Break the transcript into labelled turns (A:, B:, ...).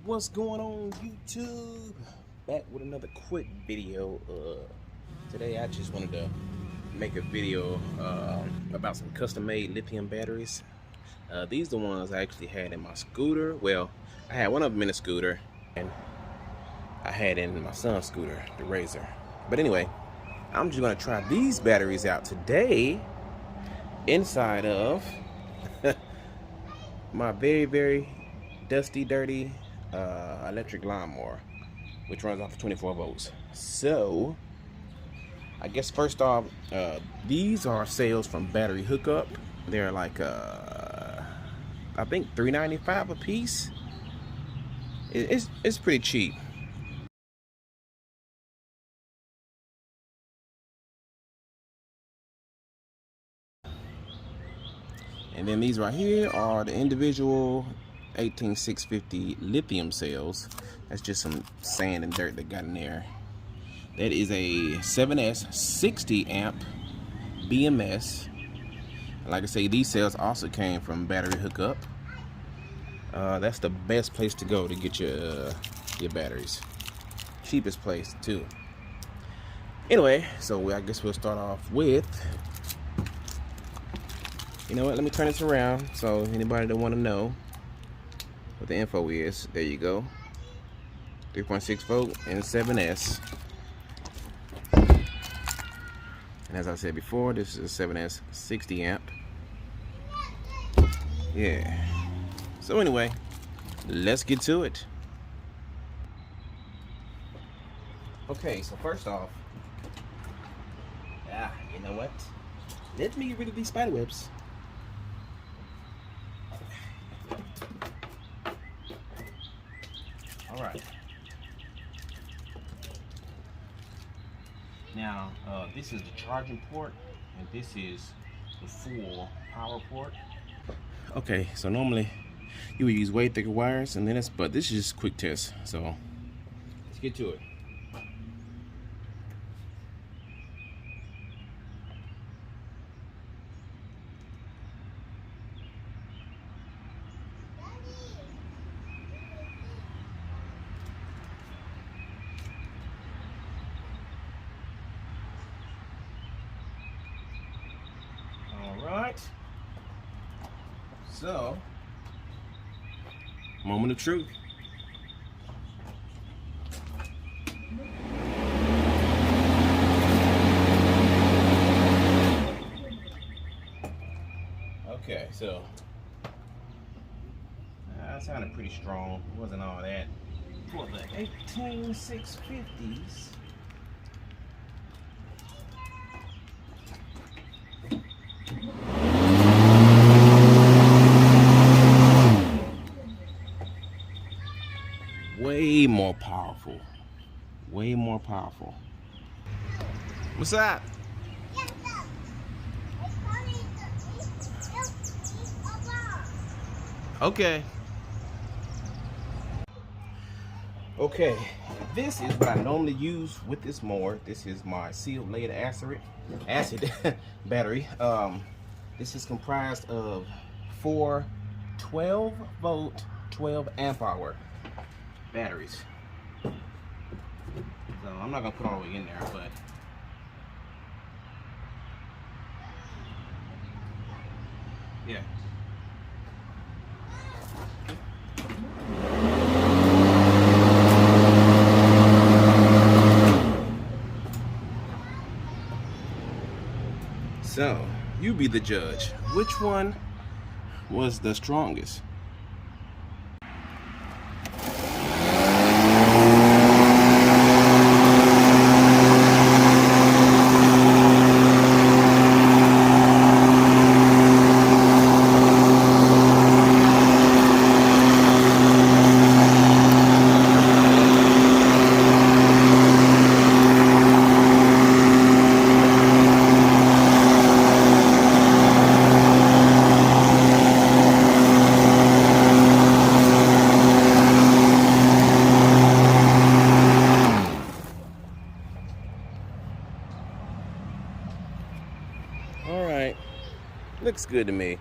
A: What's going on, YouTube? Back with another quick video. Today I just wanted to make a video about some custom-made lithium batteries. These are the ones I actually had in my scooter. Well, I had one of them in a scooter, and I had in my son's scooter, the Razor. But anyway, I'm just gonna try these batteries out today inside of my very dusty, dirty electric lawnmower, which runs off of 24 volts. So I guess first off, these are sales from Battery Hookup. They're like I think $3.95 a piece. It's pretty cheap. And then these right here are the individual 18650 lithium cells. That's just some sand and dirt that got in there. That is a 7S 60 amp BMS. Like I say, these cells also came from Battery Hookup. That's the best place to go to get your batteries. Cheapest place too. Anyway, so I guess we'll start off with, you know what, let me turn this around so anybody that want to know what the info is, there you go. 3.6 volt and 7S. And as I said before, this is a 7S 60 amp. Yeah. So anyway, let's get to it. Okay, so first off, you know what? Let me get rid of these spider webs. Alright. Now, this is the charging port, and this is the full power port. Okay, so normally you would use way thicker wires, and then but this is just a quick test. So let's get to it. Alright, so moment of truth. Okay, so that sounded pretty strong. It wasn't all that. For the 18650s, way more powerful. Way more powerful. What's that? Okay. Okay, this is what I normally use with this mower. This is my sealed lead acid battery. This is comprised of 4 12 volt 12 amp hour batteries. So I'm not gonna put all the way in there, but yeah. So you be the judge. Which one was the strongest? Looks good to me.